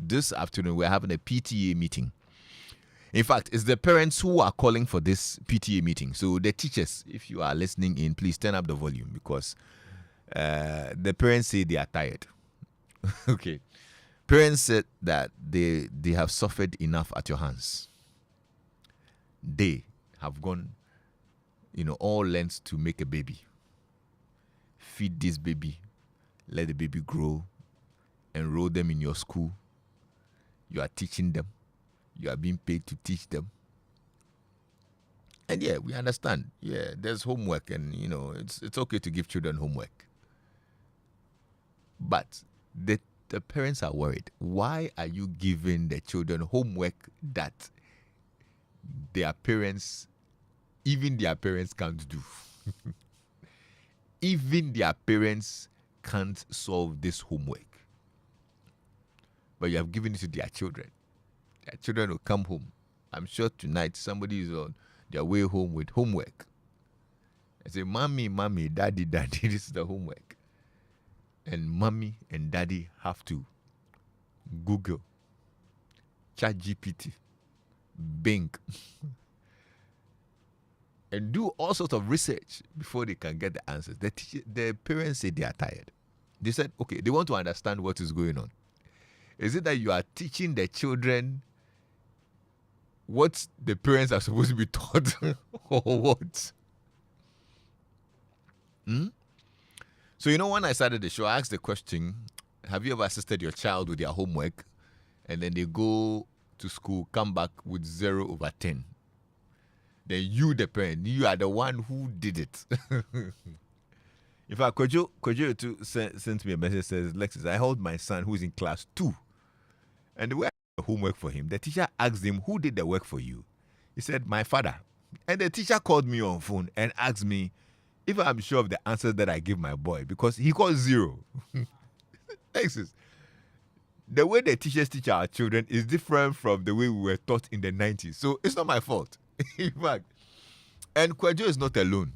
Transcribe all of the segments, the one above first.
this afternoon we're having a PTA meeting. In fact, it's the parents who are calling for this PTA meeting. So the teachers, if you are listening in, please turn up the volume because the parents say they are tired. Okay. Parents said that they have suffered enough at your hands. They have gone, all lengths to make a baby. Feed this baby. Let the baby grow. Enroll them in your school. You are teaching them. You are being paid to teach them. And yeah, we understand. Yeah, there's homework and, it's okay to give children homework. But the parents are worried. Why are you giving the children homework that even their parents can't do? Even their parents can't solve this homework. But you have given it to their children. Their children will come home. I'm sure tonight somebody is on their way home with homework. I say, mommy, daddy, this is the homework. And mommy and daddy have to Google, ChatGPT, Bing, and do all sorts of research before they can get the answers. The parents say they are tired. They said, okay, they want to understand what is going on. Is it that you are teaching the children what the parents are supposed to be taught or what? So, when I started the show, I asked the question, have you ever assisted your child with their homework and then they go to school, come back with 0/10? Then you, the parent, you are the one who did it. In fact, Kojo sent me a message that says, Lexis, I hold my son who's in class 2. And the way I did the homework for him, the teacher asked him, who did the work for you? He said, my father. And the teacher called me on phone and asked me if I'm sure of the answers that I give my boy, because he got 0. Lexis, the way the teachers teach our children is different from the way we were taught in the 90s. So it's not my fault. In fact, and Kwajo is not alone.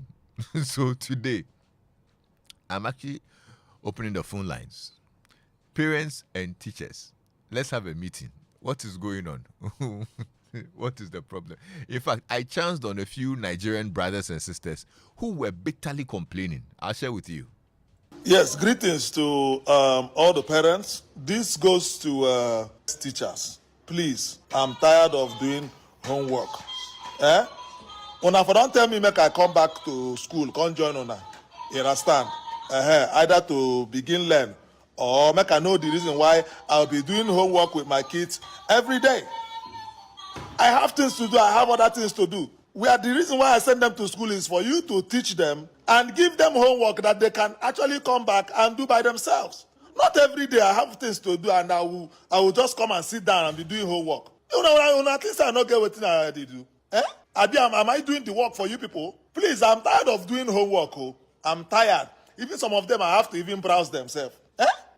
So today, I'm actually opening the phone lines. Parents and teachers, let's have a meeting. What is going on? What is the problem? In fact, I chanced on a few Nigerian brothers and sisters who were bitterly complaining. I'll share with you. Yes, greetings to all the parents. This goes to teachers. Please, I'm tired of doing homework. Una for don't tell me make I come back to school, come join una. You understand? Either to begin learn or make I know the reason why I'll be doing homework with my kids every day. I have things to do. I have other things to do. The reason why I send them to school is for you to teach them and give them homework that they can actually come back and do by themselves. Not every day I have things to do and I will just come and sit down and be doing homework. At least I not get what I already do. Am I doing the work for you people? Please, I'm tired of doing homework. I'm tired. Even some of them I have to even browse themselves.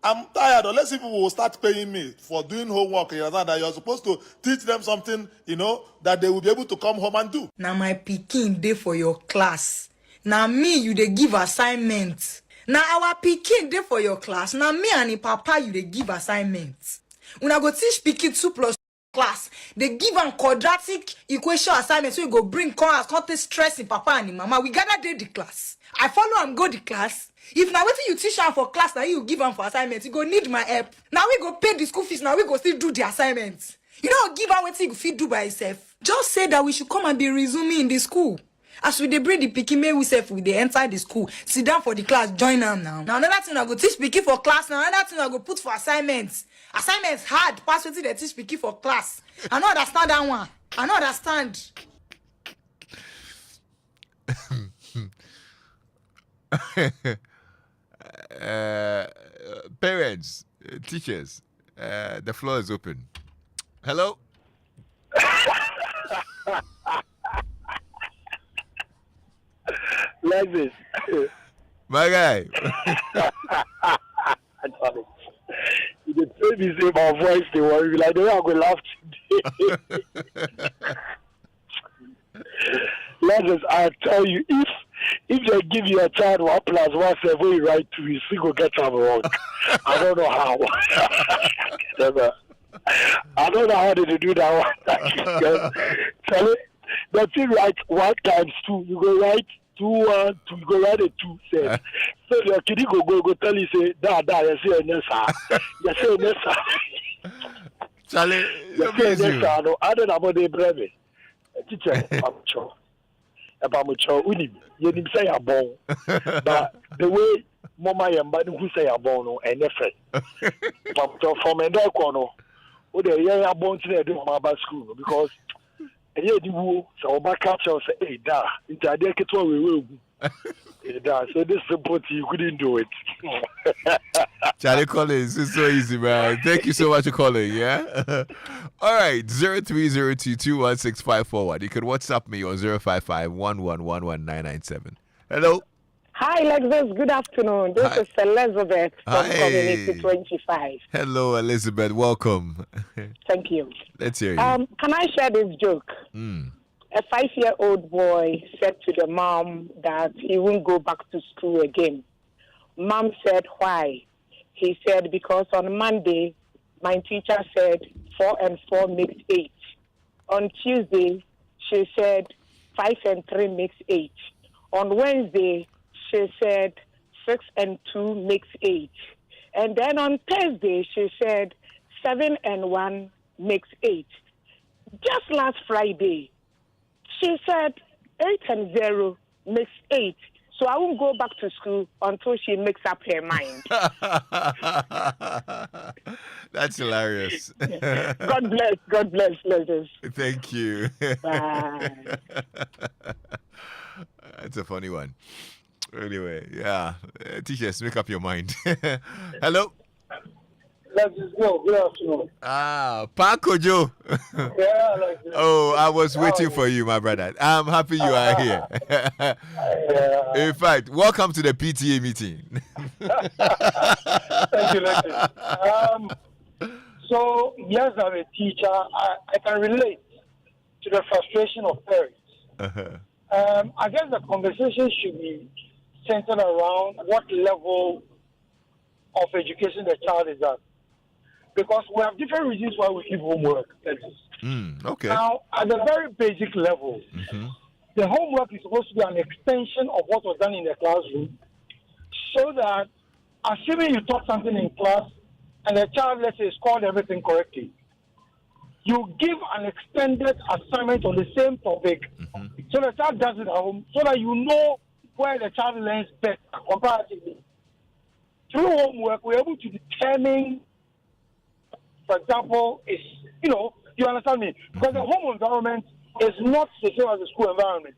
I'm tired. Unless people will start paying me for doing homework, that you're supposed to teach them something, that they will be able to come home and do. Now my pikin dey for your class. Now me you dey give assignments. Now our pikin dey for your class. Now me and the papa you dey give assignments. When I go teach pikin 2 plus class, they give am quadratic equation assignments. So you go bring come take stress in papa and in mama. We gather dey the class. I follow am go the class. If now wetin you teach am for class, now you give am for assignment, you go need my help. Now we go pay the school fees, now we go still do the assignments. You don't give am wetin you fit do by yourself. Just say that we should come and be resuming in the school. As we dey bring the pikin, make we sef we dey enter the school, sit down for the class, join am now. Now another thing I go teach pikin for class, now another thing I go put for assignments. Assignments hard, pass wetin they teach pikin for class. I don't understand that one. I don't understand. Parents, teachers, the floor is open. Hello? Lexis. My guy. You dey tell me say my voice dey worry me, like the way I go laugh today. Lexis, I tell you, if they give you a child 1 plus 1 7 wey you write 2, you still go get am wrong. I don't know how. I don't know how they do that one. Charlie, the thing write 1 times 2. You go write 2 1 2. You go write a 2 set. So your kid go tell you say da you say nessa. You say nessa. Charlie, You say nessa. No, I don't know about the breve. Teacher, I'm sure. You didn't say a bone, but the way Mama Yamba who say a bone and effort. From a dog corner. Oh, they are born to do my bad school because the woo so back capture say, hey, da, into a decade we will. So this support you couldn't do it. Charlie Collins, it's so easy, man. Thank you so much for calling, yeah? All right, 0302216541. You can WhatsApp me on 055-1111997. Hello? Hi, Lexis. Good afternoon. This is Elizabeth from Community 25. Hello, Elizabeth. Welcome. Thank you. Let's hear you. Can I share this joke? A 5-year-old boy said to the mom that he won't go back to school again. Mom said, why? He said, because on Monday, my teacher said 4 and 4 makes 8. On Tuesday, she said 5 and 3 makes 8. On Wednesday, she said 6 and 2 makes 8. And then on Thursday, she said 7 and 1 makes 8. Just last Friday, she said 8 and 0 makes 8. So I won't go back to school until she makes up her mind. That's hilarious. God bless, Lexis. Thank you. Bye. That's a funny one. Anyway, yeah. Teachers, make up your mind. Hello? Let's just go. Good afternoon. Paco Joe. Yeah, like Oh, I was waiting for you, my brother. I'm happy you are here. In fact, welcome to the PTA meeting. Thank you, Lexis. So, yes, I'm a teacher. I can relate to the frustration of parents. I guess the conversation should be centered around what level of education the child is at. Because we have different reasons why we give homework. Okay. Now, at the very basic level, the homework is supposed to be an extension of what was done in the classroom, so that, assuming you taught something in class and the child, let's say, scored everything correctly, you give an extended assignment on the same topic, so the child does it at home, so that you know where the child learns better comparatively. Through homework, we're able to determine, for example, you understand me? Because the home environment is not the same as the school environment.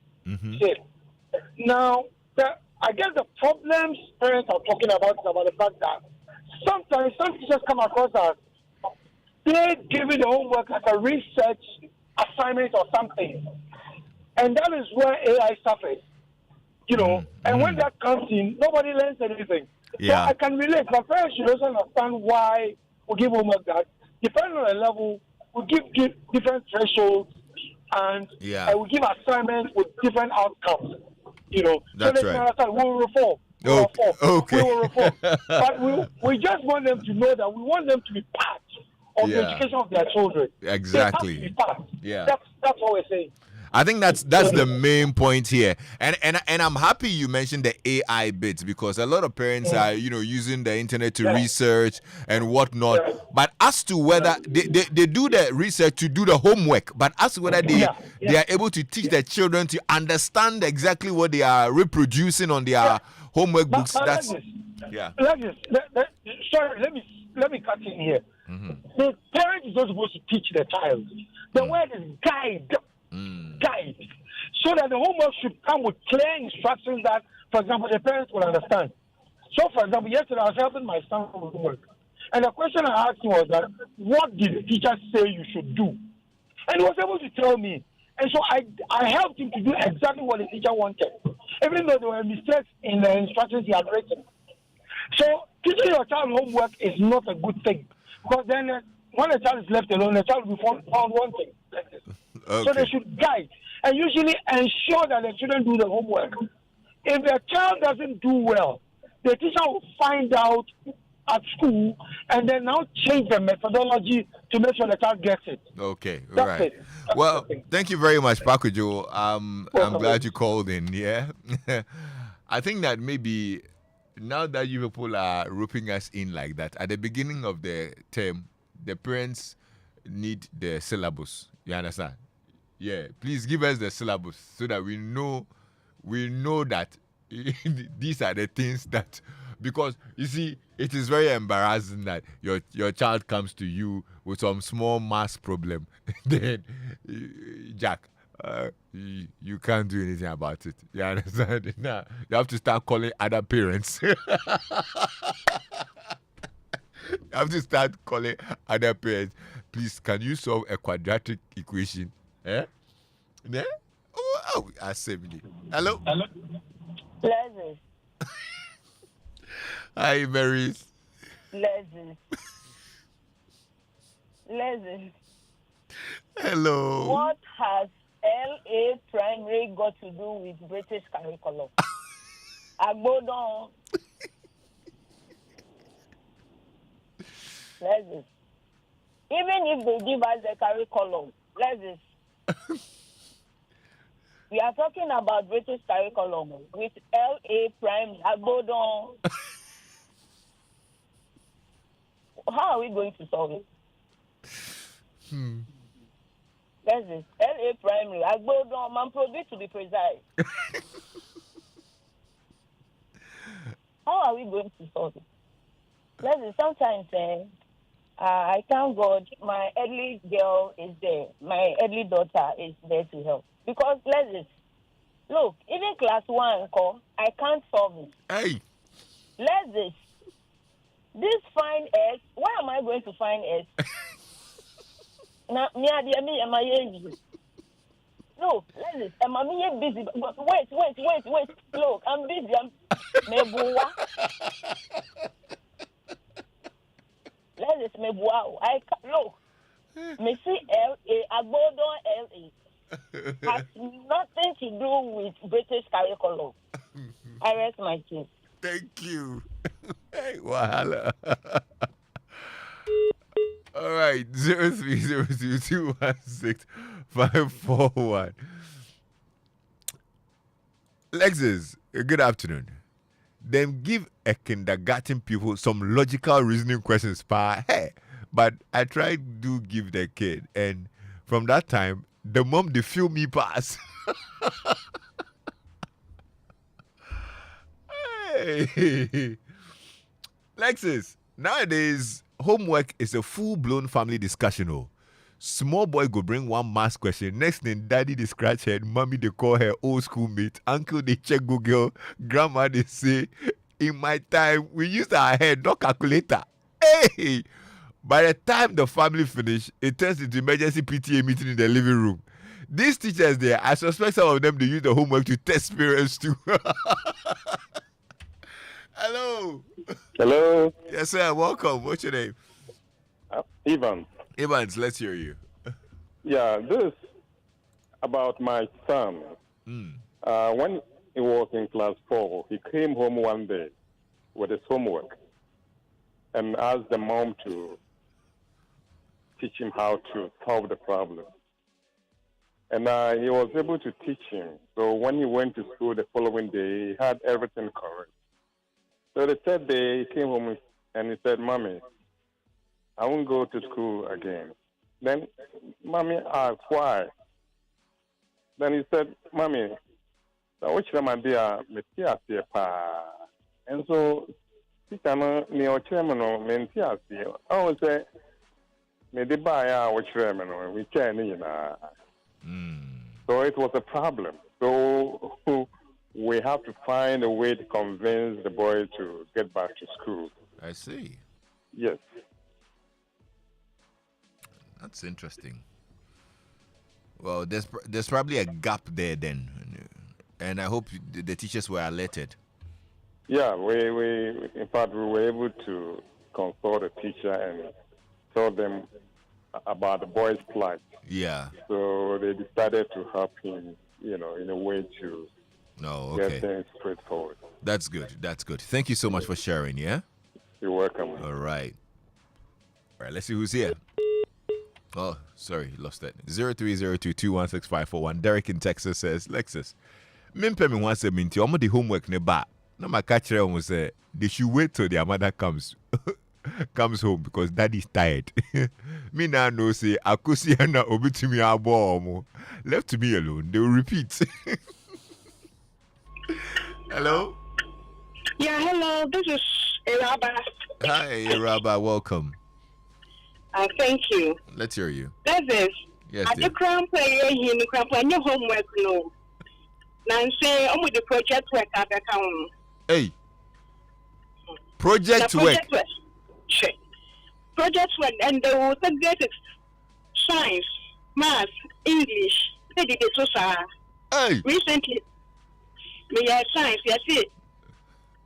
Now, I guess the problems parents are talking about is about the fact that sometimes some teachers come across as they're giving the homework as a research assignment or something. And that is where AI suffers. And when that comes in, nobody learns anything. Yeah. So I can relate. But parents should also understand why we give homework that. Depending on the level, we give different thresholds and we give assignments with different outcomes. That's so they right. can understand we will reform. Okay. We will reform. But we just want them to know that we want them to be part of the education of their children. Exactly. They have to be part. Yeah. That's what we're saying. I think that's the main point here, and I'm happy you mentioned the AI bit, because a lot of parents are using the internet to research and whatnot. But as to whether they do the research to do the homework, but as to whether they are able to teach their children to understand exactly what they are reproducing on their homework books. That's sorry, let me cut in here. The parent is not supposed to teach the child. The word is guide. Guide, so that the homework should come with clear instructions that, for example, the parents will understand. So, for example, yesterday I was helping my son with homework, and the question I asked him was that, what did the teacher say you should do? And he was able to tell me. And so I helped him to do exactly what the teacher wanted, even though there were mistakes in the instructions he had written. So teaching your child homework is not a good thing, because then when a child is left alone, the child will be found wanting. Like this. Okay. So they should guide and usually ensure that the children do the homework. If the child doesn't do well, the teacher will find out at school and then now change the methodology to make sure the child gets it. Okay, all That's right. it. That's Well, the thing. thank you very much, Pakujo. I'm Welcome. glad you called in. Yeah, I think that maybe now that you people are roping us in like that, at the beginning of the term, the parents need the syllabus. You understand? Yeah, please give us the syllabus so that we know that these are the things that, because you see, it is very embarrassing that your child comes to you with some small math problem. Then Jack, you can't do anything about it. You understand? Now you have to start calling other parents. You have to start calling other parents. Please, can you solve a quadratic equation? Eh? Yeah? Oh, I saved it. Hello? Lexis. Hi, Marys. Lexis. Lexis. Hello. What has LA primary got to do with British curriculum? Agbodon. Lexis. Even if they give us the curriculum, Lexis. We are talking about British curriculum with LA primary, Agbodon. How are we going to solve it? Lexis. LA primary, Agbodon, Mamprobi to be precise. How are we going to solve it? Lexis, sometimes I thank God my early girl is there. My early daughter is there to help. Because Lexis, look, even class 1, I can't solve it. Hey. Lexis, this find S, why am I going to find S? Now, am I busy? Look, Lexis, am I busy? Wait. Look, I'm busy. Mebuwa. Lexis, Mebuwa. Look, me see LA, Agbodon LA. Has nothing to do with British curriculum. I rest my case. Thank you. Hey, wahala. All right, 0302216541. Lexis, good afternoon. Then give a kindergarten pupil some logical reasoning questions, pa. Hey, but I tried to give the kid, and from that time, the mom they feel me pass. Hey. Lexis, nowadays homework is a full-blown family discussion. Oh, small boy go bring one math question. Next thing, daddy they scratch head, mommy they call her old schoolmate, uncle they check Google, grandma they say, in my time we used our head, not calculator. Hey, by the time the family finish, it turns into emergency PTA meeting in the living room. These teachers there, I suspect some of them they use the homework to test parents too. Hello. Hello, Yes, sir. Welcome. What's your name? Ivan. Evans, let's hear you. Yeah, this about my son. When he was in class 4, he came home one day with his homework and asked the mom to teach him how to solve the problem. And he was able to teach him. So when he went to school the following day, he had everything correct. So the third day, he came home and he said, Mommy, I won't go to school again. Then Mommy asked, why? Then he said, Mommy, which idea, and so, neo chairman or mentias, I would say, maybe buy our chairman or we can, So it was a problem. So we have to find a way to convince the boy to get back to school. I see. Yes. That's interesting. Well, there's probably a gap there then, and I hope the teachers were alerted. Yeah, in fact we were able to consult a teacher and tell them about the boy's plight. Yeah. So they decided to help him, in a way to No. get Okay. things straightforward. That's good. That's good. Thank you so much for sharing. Yeah. You're welcome. All right. All right, let's see who's here. Oh, sorry, lost that. 0302216541. Derek in Texas says, Lexis, Mimpe me once a minti, omo the homework ne ba. No, my catcher almost said, they should wait till their mother comes home because daddy's tired. Me now know say, Akusiana obitumi abo. Left to me alone, they will repeat. Hello? Yeah, hello. This is Iraba. Hi, Rabba, welcome. Thank you. Let's hear you. This is. Yes, I dear. do cramp in cramp on your homework. No. Nancy, I'm with the project work at the account. Hey, project work. Sure. Project work, and the subject is science, math, English. They did it so far. Hey, Recently, we had science, yes, it.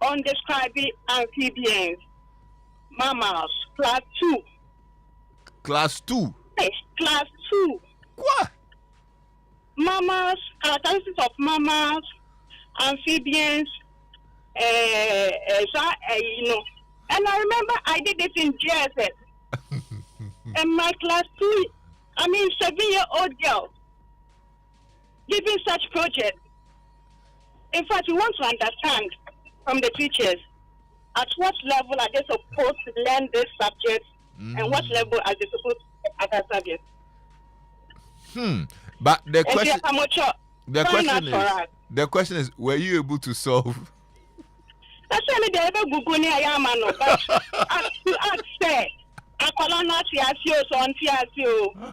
On describing amphibians, mammals, class 2. class 2. Yes, class 2. What? Mammals, characteristics of mammals, amphibians, you know. And I remember I did it in JSS. And my class 2, 7-year-old girl, giving such project. In fact, we want to understand from the teachers at what level are they supposed to learn this subject and what level are they supposed to learn other subjects. But the question, the the question is, were you able to solve? That's why they ever Google near Yamano. But to ask,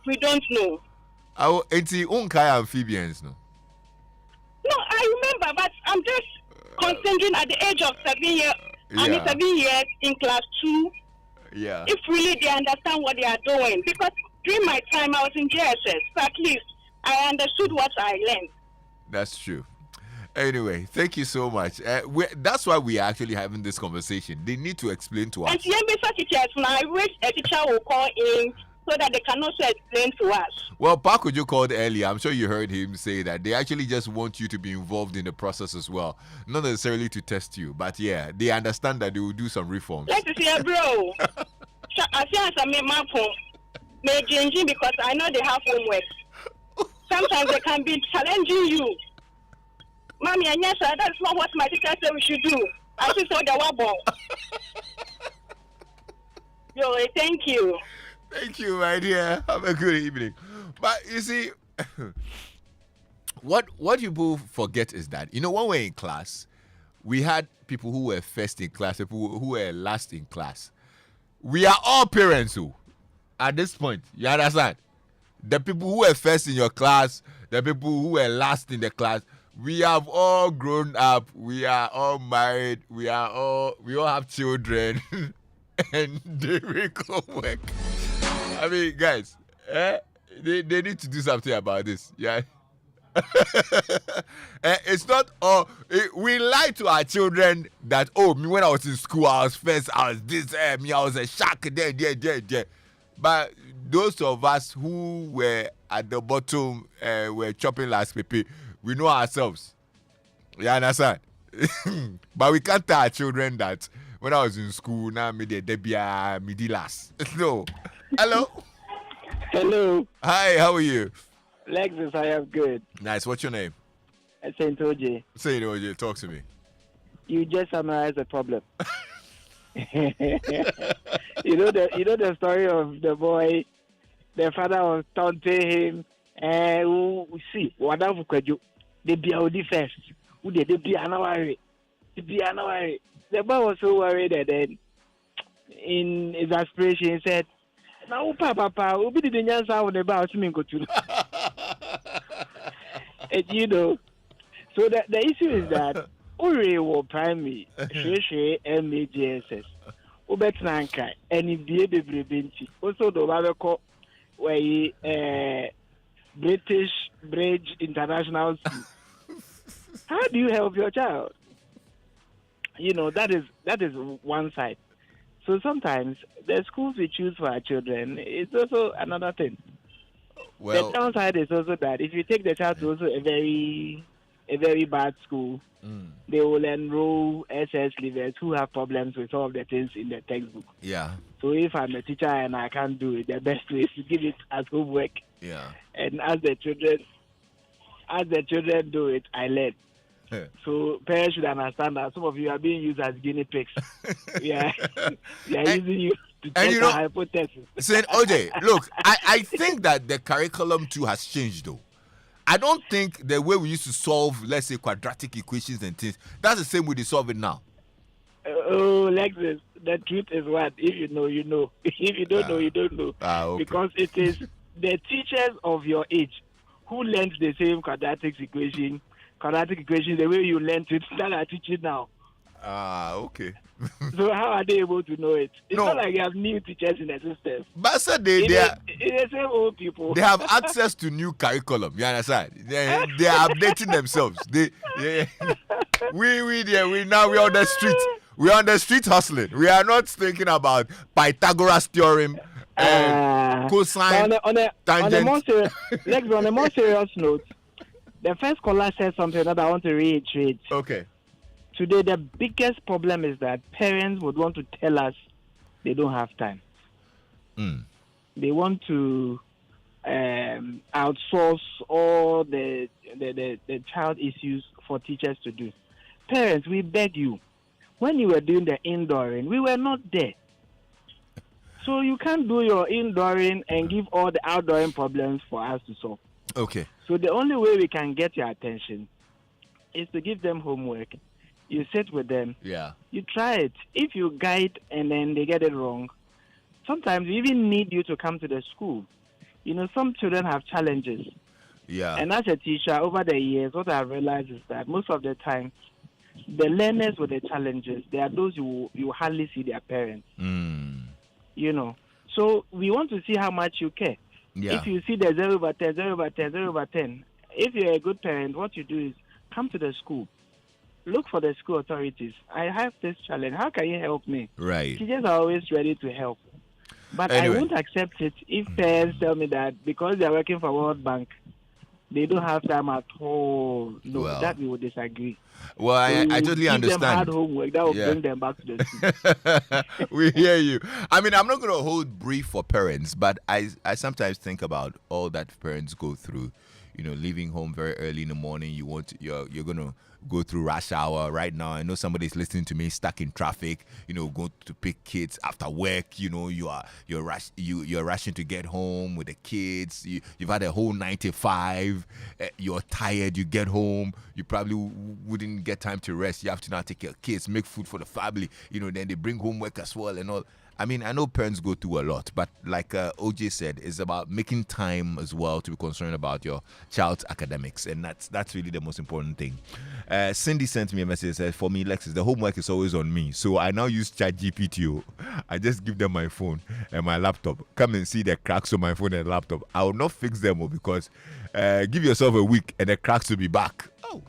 we don't know. Oh, it's the unkai amphibians, no? No, I remember, but I'm just considering at the age of 7 years. 7 years in class 2. Yeah. If really they understand what they are doing, because during my time I was in JSS, so at least I understood what I learned. That's true. Anyway, thank you so much. That's why we are actually having this conversation. They need to explain to us. And teachers, I wish a teacher will call in so that they can also explain to us. Well, Pakujo called earlier. I'm sure you heard him say that they actually just want you to be involved in the process as well. Not necessarily to test you, but yeah, they understand that they will do some reforms. Let's see, bro. I feel as I'm my phone. May changing because I know they have homework. Sometimes they can be challenging you. Mommy, and yes, sir, that's not what my teacher said we should do. I just saw the wobble. Yo, thank you. Thank you, my dear. Have a good evening. But you see, what people forget is that, when we're in class, we had people who were first in class, people who were last in class. We are all parents who, at this point, you understand? The people who were first in your class, the people who were last in the class, we have all grown up, we are all married, we all have children, and they make homework. I mean, guys, they need to do something about this. Yeah. It's not all. We lie to our children that, me when I was in school, I was first, I was this, I was a shark, there. But those of us who were at the bottom, were chopping last paper, we know ourselves. You understand? But we can't tell our children that when I was in school, now me be last. No. Hello. Hello. Hi, how are you? Lexis, I am good. Nice. What's your name? Saint OJ. Saint OJ, talk to me. You just summarized the problem. You know the story of the boy. The father was taunting him. See, what have you? They be our first. Who did they be anawari? The boy was so worried that then, in his aspiration, he said, "Now, Papa, who be the nyansa on the bar swimming go to?" And so the issue is that Uri will primary, MAJSS, Ubetnanka, and if the Benchi, also the Wabako, where British Bridge International School. How do you help your child? That is one side. So sometimes the schools we choose for our children is also another thing. Well, the downside is also that if you take the child to also a very a very bad school, they will enroll SS leavers who have problems with some of the things in the textbook. Yeah. So if I'm a teacher and I can't do it, the best way is to give it as homework. Yeah. And as the children do it, I learn. So parents should understand that some of you are being used as guinea pigs. Yeah, they are using you to test a hypothesis. Saying, OJ, look, I think that the curriculum too has changed though. I don't think the way we used to solve, let's say, quadratic equations and things, that's the same way they solve it now. Oh, Lexis, the truth is what? If you know, you know. If you don't know, you don't know. Okay. Because it is the teachers of your age who learned the same quadratic equation the way you learned it that are teaching now. Okay. So how are they able to know it? It's No. not like you have new teachers in the system. But sir, It's the same old people. they have access to new curriculum. You understand? They are updating themselves. We're on the street. We're on the street hustling. We are not thinking about Pythagoras theorem, cosine, tangent. On a more serious note, the first caller said something that I want to reiterate. Okay. Today, the biggest problem is that parents would want to tell us they don't have time. They want to outsource all the child issues for teachers to do. Parents, we beg you. When you were doing the indooring, we were not there. So you can't do your indooring and give all the outdooring problems for us to solve. Okay. So the only way we can get your attention is to give them homework. You sit with them. Yeah. You try it. If you guide and then they get it wrong, sometimes we even need you to come to the school. You know, some children have challenges. Yeah. And as a teacher, over the years, what I've realized is that most of the time, the learners with the challenges, they are those you hardly see their parents. You know. So we want to see how much you care. Yeah. If you see the 0/10, 0/10, 0/10, if you're a good parent, what you do is come to the school. Look for the school authorities. I have this challenge. How can you help me? Right. Teachers are always ready to help. But Anyway. I won't accept it if parents tell me that because they're working for World Bank, they don't have time at all. No, Well. that we would disagree. Well, I totally give understand. them hard homework. That will Yeah. bring them back to the school. We hear you. I mean, I'm not going to hold brief for parents, but I sometimes think about all that parents go through. You know, leaving home very early in the morning. You're going to go through rush hour right now. I know somebody's listening to me stuck in traffic. You know, going to pick kids after work. You know, you're rushing to get home with the kids. You've had a whole 9 to 5. You're tired. You get home. You probably wouldn't get time to rest. You have to now take your kids, make food for the family. You know, then they bring homework as well and all. I mean, I know parents go through a lot, but like OJ said, it's about making time as well to be concerned about your child's academics, and that's really the most important thing. Cindy sent me a message that said, for me, Lexis, the homework is always on me, so I now use ChatGPT. I just give them my phone and my laptop. Come and see the cracks on my phone and laptop. I will not fix them because give yourself a week and the cracks will be back. Oh,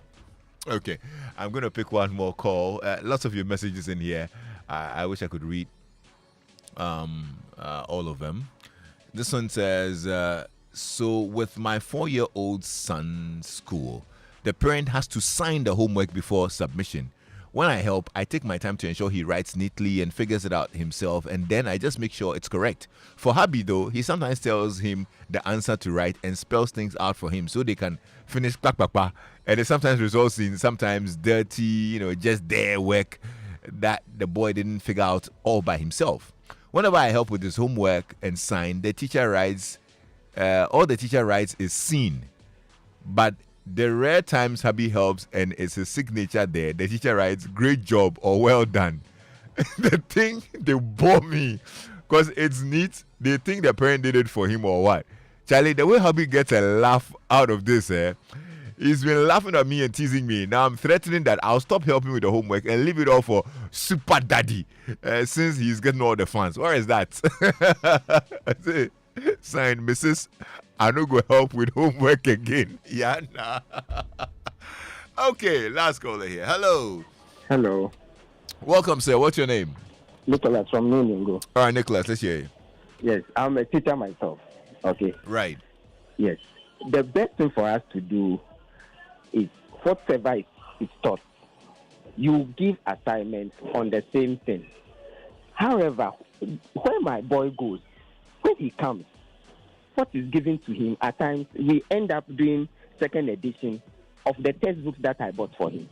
okay. I'm going to pick one more call. Lots of your messages in here. I wish I could read all of them. This one says, so with my 4-year-old son's school, the parent has to sign the homework before submission. When I help, I take my time to ensure he writes neatly and figures it out himself, and then I just make sure it's correct. For hubby though, he sometimes tells him the answer to write and spells things out for him so they can finish and it sometimes results in sometimes dirty, just their work that the boy didn't figure out all by himself. Whenever I help with his homework and sign, the teacher writes, all the teacher writes is seen. But the rare times hubby helps and it's his signature there, the teacher writes, great job or well done. The thing, they bore me because it's neat. They think the parent did it for him or what. Charlie, the way hubby gets a laugh out of this, he's been laughing at me and teasing me. Now I'm threatening that I'll stop helping with the homework and leave it all for Super Daddy since he's getting all the funds. Where is that? Signed, Mrs. I no go help with homework again. Yeah, nah. Okay, last caller here. Hello. Hello. Welcome, sir. What's your name? Nicholas from Nuningo. All right, Nicholas, let's hear you. Yes, I'm a teacher myself. Okay. Right. Yes. The best thing for us to do is whatever is taught, you give assignments on the same thing. However, where my boy goes, when he comes, what is given to him, at times we end up doing second edition of the textbooks that I bought for him.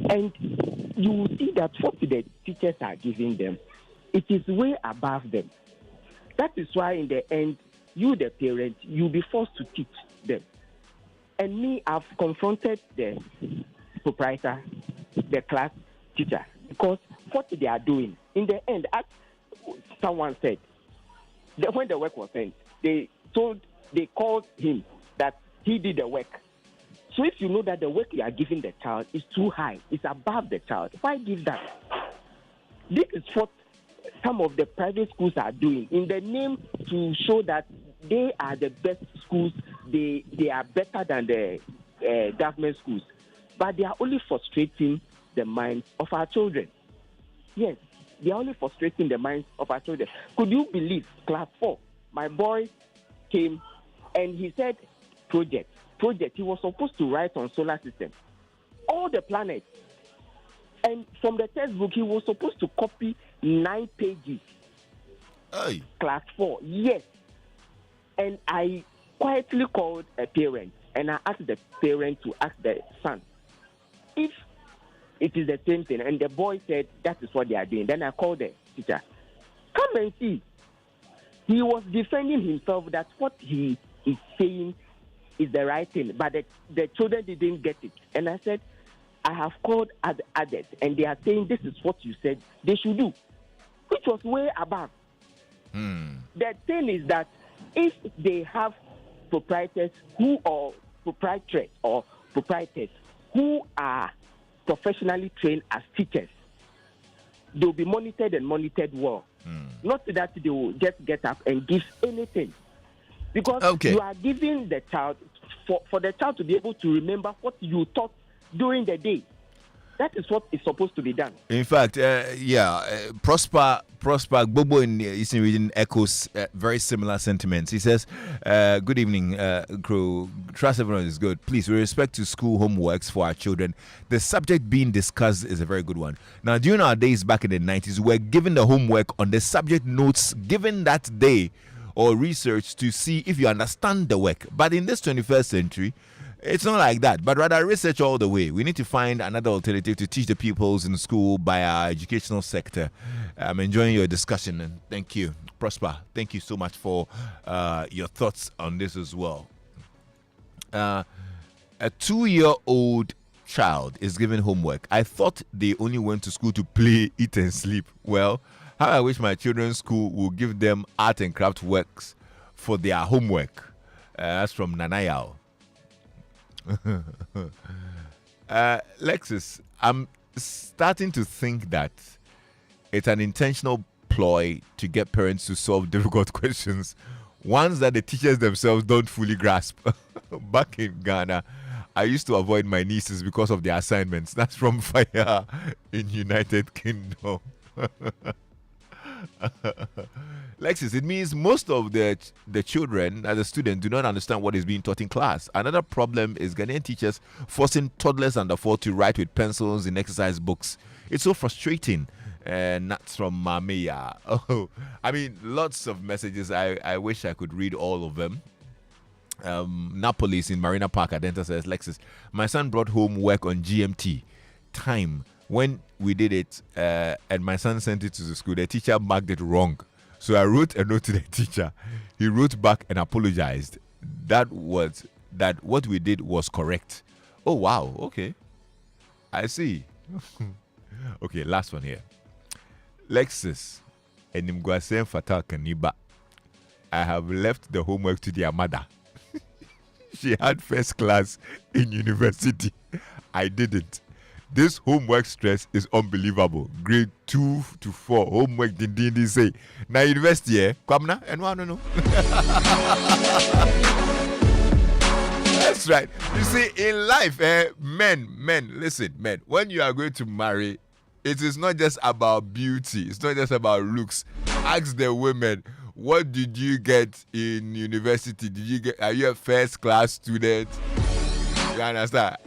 And you will see that what the teachers are giving them, it is way above them. That is why in the end, you, the parent, you'll be forced to teach them. And me, I've confronted the proprietor, the class teacher, because what they are doing, in the end, as someone said, that when the work was sent, they called him that he did the work. So if you know that the work you are giving the child is too high, it's above the child, why give that? This is what some of the private schools are doing in the name to show that they are the best schools, they are better than the government schools. But they are only frustrating the minds of our children. Yes, they are only frustrating the minds of our children. Could you believe, class 4, my boy came and he said, project. He was supposed to write on solar system, all the planets. And from the textbook, he was supposed to copy 9 pages. Hey. Class 4, yes. And I quietly called a parent and I asked the parent to ask the son if it is the same thing. And the boy said that is what they are doing. Then I called the teacher. Come and see. He was defending himself that what he is saying is the right thing, but the children didn't get it. And I said, I have called others, and they are saying this is what you said they should do, which was way above. The thing is that if they have proprietors who are professionally trained as teachers, they'll be monitored and monitored well. Not that they will just get up and give anything. Because you are giving the child, for the child to be able to remember what you taught during the day. That is what is supposed to be done. In fact, Prosper Bobo in the Eastern region echoes very similar sentiments. He says, good evening, Crew. Trust everyone is good. Please, with respect to school homeworks for our children, the subject being discussed is a very good one. Now, during our days back in the 90s, we were given the homework on the subject notes given that day or research to see if you understand the work. But in this 21st century, it's not like that, but rather research all the way. We need to find another alternative to teach the pupils in school by our educational sector. I'm enjoying your discussion, and thank you. Prosper, thank you so much for your thoughts on this as well. A 2-year-old child is given homework. I thought they only went to school to play, eat, and sleep. Well, how I wish my children's school would give them art and craft works for their homework. That's from Nanayao. Lexis, I'm starting to think that it's an intentional ploy to get parents to solve difficult questions, ones that the teachers themselves don't fully grasp. Back in Ghana, I used to avoid my nieces because of their assignments. That's from Fire in United Kingdom. Lexis, it means most of the children as a student do not understand what is being taught in class. Another problem is Ghanaian teachers forcing toddlers under 4 to write with pencils in exercise books. It's so frustrating. And that's from Mamiya. Oh, I mean, lots of messages. I wish I could read all of them. Napolis in Marina Park Adenta says, Lexis, my son brought home work on GMT time. When we did it and my son sent it to the school, the teacher marked it wrong. So I wrote a note to the teacher. He wrote back and apologized. That what we did was correct. Oh, wow. Okay. I see. Okay, last one here. Lexis and Mgwasen Fatal Kaniba. I have left the homework to their mother. She had first class in university. I didn't. This homework stress is unbelievable. Grade 2 to 4 homework didn't say. Now university, Kwamna and no. That's right. You see, in life, men, listen, men. When you are going to marry, it is not just about beauty. It's not just about looks. Ask the women, what did you get in university? Are you a first class student? You understand?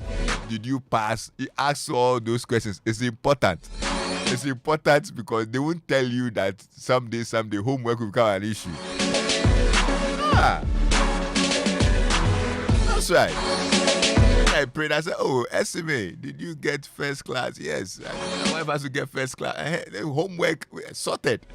Did you pass? He asks all those questions. It's important. It's important because they won't tell you that someday homework will become an issue. Ah, that's right. When I prayed, I said, "Oh, SMA, did you get first class?" Yes. My wife has to get first class. The homework sorted.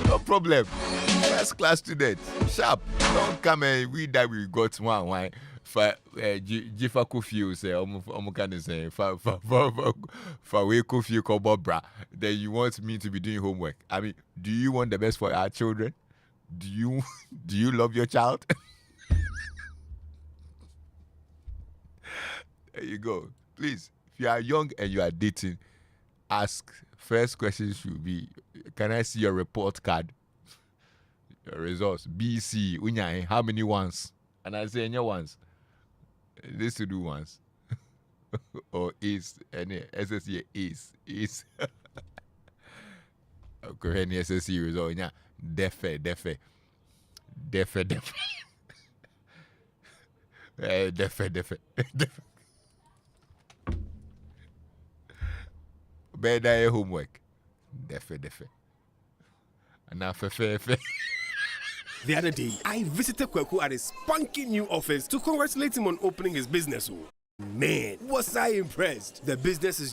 No problem. First class student. Sharp. Don't come and read that we got one. Why? For Jifa Kofi say, Omukane say, for we Kofi Kobo bra. Then you want me to be doing homework. I mean, do you want the best for our children? Do you love your child? There you go. Please, if you are young and you are dating, ask. First question should be, can I see your report card? Your results. BC, Unyai, how many ones? And I say, any ones. This to do once. Or is, any SSC is. Okay, any SSC result. Yeah, defe. Defe. Better homework. Defe. And now fe. The other day, I visited Kweku at his spunky new office to congratulate him on opening his business. Man, was I impressed. The business is